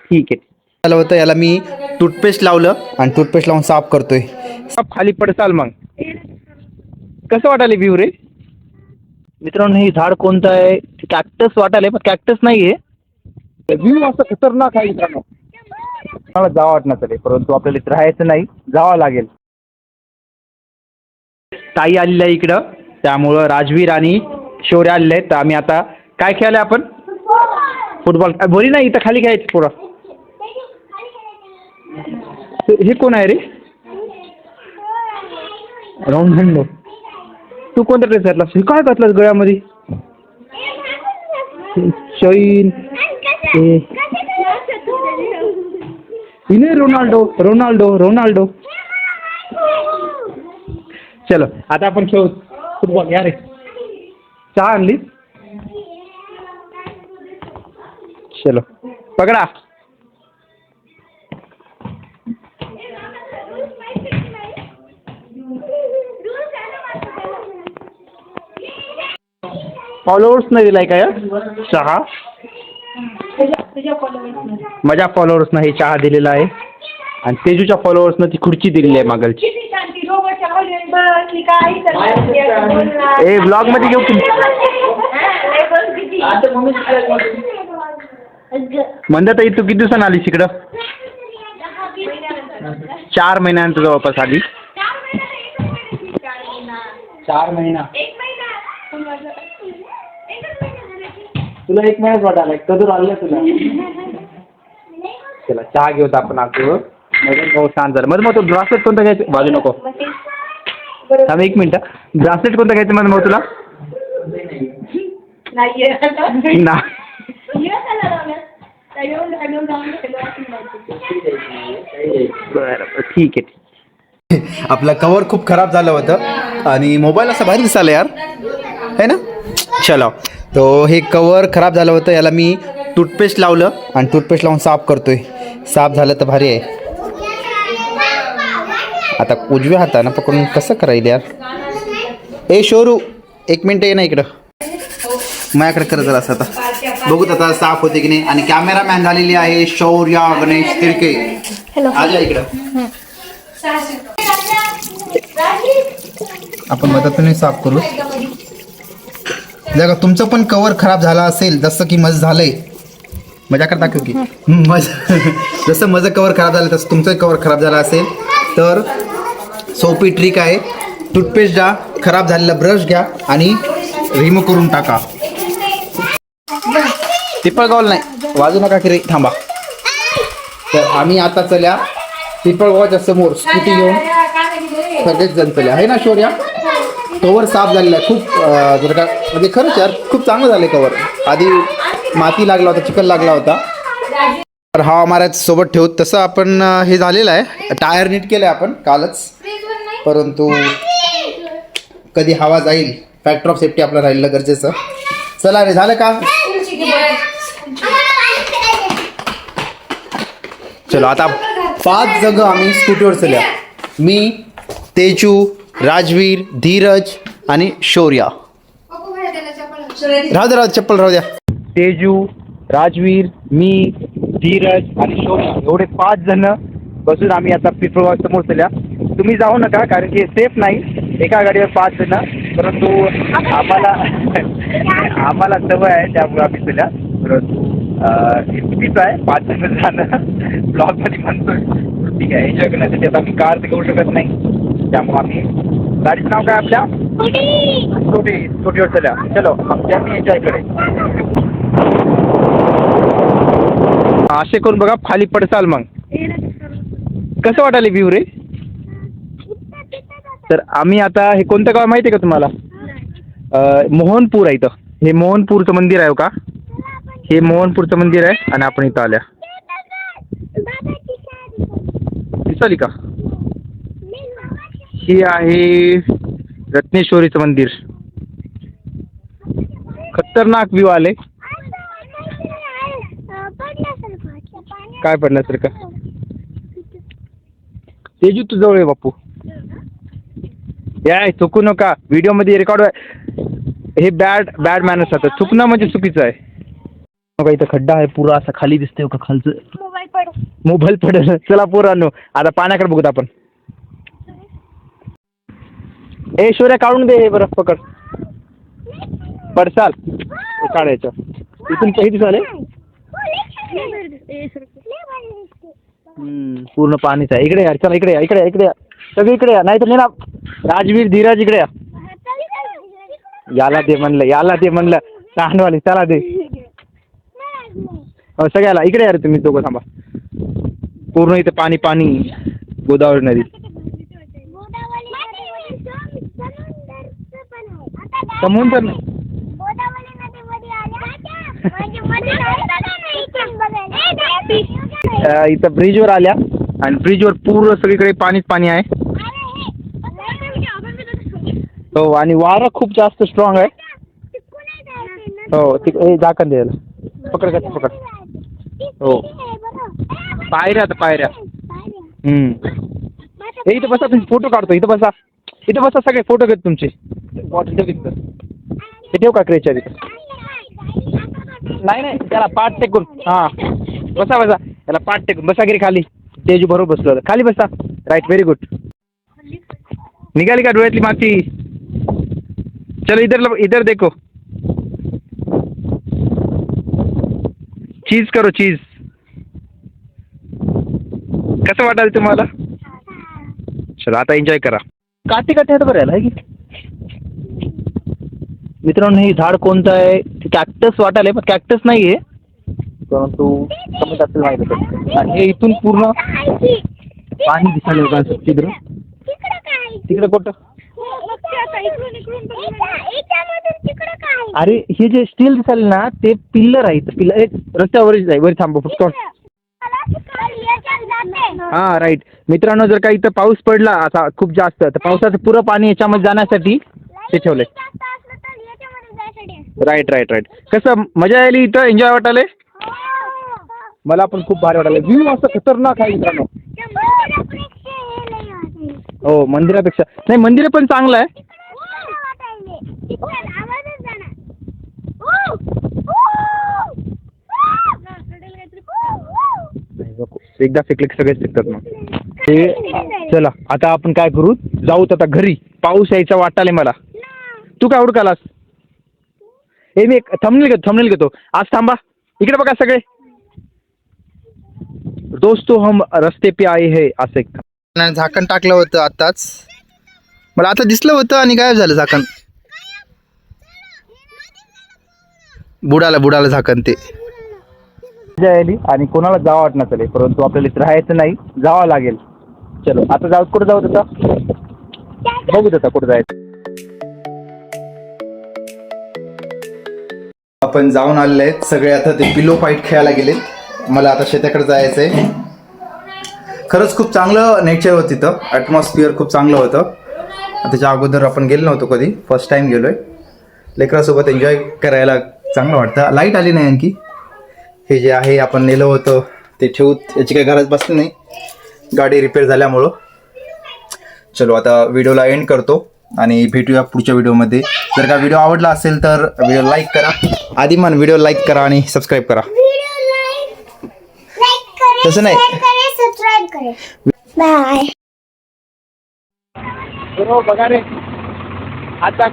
ठीक आहे. झालं होतं याला मी टूथपेस्ट लावलं आणि टूथपेस्ट लावून साफ करतोय. खाली पडसाल मग कसं वाटायला व्ह्यू रे मित्रांनो? हे झाड कोणतं आहे? कॅक्टस वाटायला पण कॅक्टस नाही आहे. व्ह्यू असं खतरनाक आहे मित्रांनो. मला जावं वाटणार तरी, परंतु आपल्याला इथं राहायचं नाही, जावं लागेल. ताई आलेली आहे इकडं, त्यामुळं राजवीर आणि शौर्य आलेले आहेत. तर आम्ही आता काय खेळायला आपण फुटबॉल. बोली नाही इथं खाली घ्यायचं थोडं. हे कोण आहे रे? रोनाल्डो. तू कोणता ड्रेस घातलास? हे काय घातलास गळ्यामध्ये? शैन. नाही रोनाल्डो रोनाल्डो रोनाल्डो. चलो आता आपण खेळू फुटबॉल. या रे चहा आणली. चलो पकडा. फॉलोअर्स नाही दिलाय काय चहा? माझ्या फॉलोअर्सनं हे चहा दिलेला आहे आणि तेजूच्या फॉलोअर्सनं ती खुर्ची दिलेली आहे मागलची. ए ब्लॉग मध्ये घेऊ तुम्ही. म्हणतात तू किती दिवसांनी आलीस इकडं? 4 महिन्यानंतर जवळपास आली. 4 महिना. तुला 1 महिनाच वाटायला कधी आलं तुला? चला चहा घेऊत आपण आलो. मग शांत झालं. मग तो ब्रासलेट कोणता घ्यायचं? बाजू नको थांब 1 मिनिट. ब्रासलेट कोणता घ्यायचं मग तुला? ना बरं ठीक आहे. आपलं कवर खूप खराब झालं होतं आणि मोबाईल असं भारी दिसायला यार है ना. चलो तो हे कवर खराब झालं होतं, याला मी टूथपेस्ट लावलं आणि टूथपेस्ट लावून साफ करतोय. साफ झालं तर भारी आहे. आता उजव्या हातानं पकडून कसं करायला यार? ए शोरू 1 मिनिट ये ना इकडं. माझ्याकडे करत जरा असं आता बघूत आता साफ होते की नाही. आणि कॅमेरामॅन झालेली आहे शौर्य गणेश तिडके. आजा इकडं. आपण मदतीने साफ करू. जर तुमचं पण कवर खराब झाला असेल जसं की माझं झालंय, माझ्याकडे दाखव की जसं माझं कवर खराब झालं तसं तुमचं कवर खराब झालं असेल तर सोपी ट्रिक आहे. टूथपेस्ट घ्या, खराब झालेला ब्रश घ्या आणि रिमूव्ह करून टाका. पिपळगावला नाही, वाजू नका की रे, थांबा. तर आम्ही आता चल्या पिपळगावच्या समोर स्कूटी घेऊन सगळेच जण चल्या आहे ना शौर्या. कवर साफ झालेला आहे खूप. जर का म्हणजे खरंच यार खूप चांगलं झालं कवर. आधी माती लागला होता, चिखल लागला होता. तर हवा मारायचं सोबत ठेवत तसं आपण हे झालेलं आहे. टायर नीट केलं आहे आपण कालच, परंतु कधी हवा जाईल फॅक्टर ऑफ सेफ्टी आपलं राहिलं गरजेचं. चला रे झालं का? चलो आता 5 जण आम्ही स्कूटीवर चल्या. मी, तेजू, राजवीर, धीरज आणि शौर्या. राहू द्या चप्पल राहू द्या. तेजू, राजवीर, मी, धीरज आणि शौर्य एवढे 5 जण बसून आम्ही आता पिपळगाव समोर चल्या. तुम्ही जाऊ नका कारण की सेफ नाही एका गाडीवर 5 जण. परंतु आम्हाला सवय आहे त्यामुळे आम्ही चल्या. परंतु चुकीचं आहे 5 जण जाणं ब्लॉगमध्ये म्हणतोय. ठीक आहे एन्जॉय करण्यासाठी आता आम्ही कार तर घेऊ शकत नाही, त्यामुळे आम्ही गाडीचं नाव काय आपल्या स्कूटीवर चल्या. चलो आम्ही एन्जॉय करेल. असे करून बघा खाली पडसाल मग कसं वाटायला व्ह्यू रे. तर आम्ही आता हे कोणतं गाव माहिती आहे का तुम्हाला? मोहनपूर आहे इथं. हे मोहनपूरचं मंदिर आहे का? हे मोहनपूरचं मंदिर आहे आणि आपण इथं आल्या. दिसली का? ही आहे रत्नेश्वरीचं मंदिर. खतरनाक व्ह्यू आले. काय पडण्यासारखं? तेजू तू जवळ आहे बापू. या चुकू नका व्हिडिओ मध्ये रेकॉर्ड. हे बॅड मॅनर्स असतात. चुकणं म्हणजे चुकीचं आहे. बघा इथं खड्डा आहे पुरा असा खाली दिसतोय का खालचं मोबाईल पडेल. चला पोरांनो आता पाण्याकडे बघूत आपण. ए शौर्या काढून दे हे बरं पकड पडसाल काढायचं इथून काही झाले. पूर्ण पाणीच आहे इकडे यार. चला इकडे या इकडे इकडे सगळे इकडे या नाही तर ना राजवीर धीरज इकडे या. याला दे म्हणलं लहानवाले चला दे सगळ्याला इकडे या रे तुम्ही दोघं थांबा. पूर्ण इथे पाणी पाणी गोदावरी नदी. समुद्र इथं ब्रिजवर आल्या आणि ब्रिजवर पूर्ण सगळीकडे पाणीच पाणी आहे. हो आणि वारं खूप जास्त स्ट्रॉंग आहे. हो तिकडे झाकण द्यायला पकड का पकड. हो पायऱ्या आता पायऱ्या. इथं बसा तुम्ही फोटो काढतो. इथं बसा सगळे फोटो घेत तुमचे. हे ठेव का क्रेच्या तिथं. नाही त्याला पाठ टेकून हां बसा त्याला पाठ टेकून बसा गिरी खाली. तेजू बरोबर बसलो खाली बसा. Right very good. निघाली का डोळ्यातली माती. चलो इधर देखो. चीज करो चीज. कसं वाटाल तुम्हाला. चला आता एन्जॉय करा. काठी आहे बरं याला की मित्रांनो. हे झाड कोणतं आहे. कॅक्टस वाटायला पण कॅक्टस नाही आहे परंतु समज असेल माहिती. आणि हे इथून पूर्ण पाणी दिसायला का तिकडं तिकडे कुठं. अरे हे जे स्टील दिसायला ना ते पिल्लर आहे. पिल्लर एक रस्त्यावरच आहे. वर थांबव फक्त. हां राईट मित्रांनो. जर का इथं पाऊस पडला असा खूप जास्त तर पावसाचं पुरं पाणी याच्यामध्ये जाण्यासाठी ते ठेवलंय. राईट कसं मजा आली इथं. एन्जॉय वाटायला. मला पण खूप भारी वाटायला. व्ह्यू असं खतरनाक आहे मित्रांनो. हो मंदिरापेक्षा नाही मंदिर पण चांगलं आहे. एकदा फेकले सगळेच फेकतात मग ते. चला आता आपण काय करू जाऊत आता घरी. पाऊस यायचा वाटायला मला. तू काय हुडकालास. हे मी एक थंबनेल घेतो आज. थांबा इकडे बघा सगळे. दोस्तो हम रस्ते पे आए है असं एक झाकण टाकलं होतं आताच. मला आता दिसलं होतं आणि गायब झालं झाकण. बुडाला झाकण ते आली आणि कोणाला जावं वाटणार चालेल परंतु आपल्याला इथे राहायचं नाही जावं लागेल. चलो आता जाऊ. कुठं जाऊ आता बघू आता कुठं जायचं. आपण जाऊन आलेले आहेत सगळे. आता ते पिलो फाईट खेळायला गेलेत. मला आता शेताकडे जायचं आहे. खरंच खूप चांगलं नेचर होतं तिथं. ॲटमॉस्फिअर खूप चांगलं होतं. त्याच्या अगोदर आपण गेलो नव्हतो कधी. फर्स्ट टाईम गेलो आहे. लेकरासोबत एन्जॉय करायला चांगलं वाटतं. लाईट आली नाही आणखी. हे जे आहे आपण नेलं होतं ते ठेवूत. याची काही गरज बसली नाही गाडी रिपेअर झाल्यामुळं. चलो आता व्हिडिओला एंड करतो आणि भेटूया पुढच्या व्हिडिओमध्ये. जर का व्हिडिओ आवडला असेल तर व्हिडिओ लाईक करा. आधी म्हण व्हिडिओ लाईक करा आणि सबस्क्राईब करा. तसं नाही सबस्क्राइब करें. बाय. बघा रे आता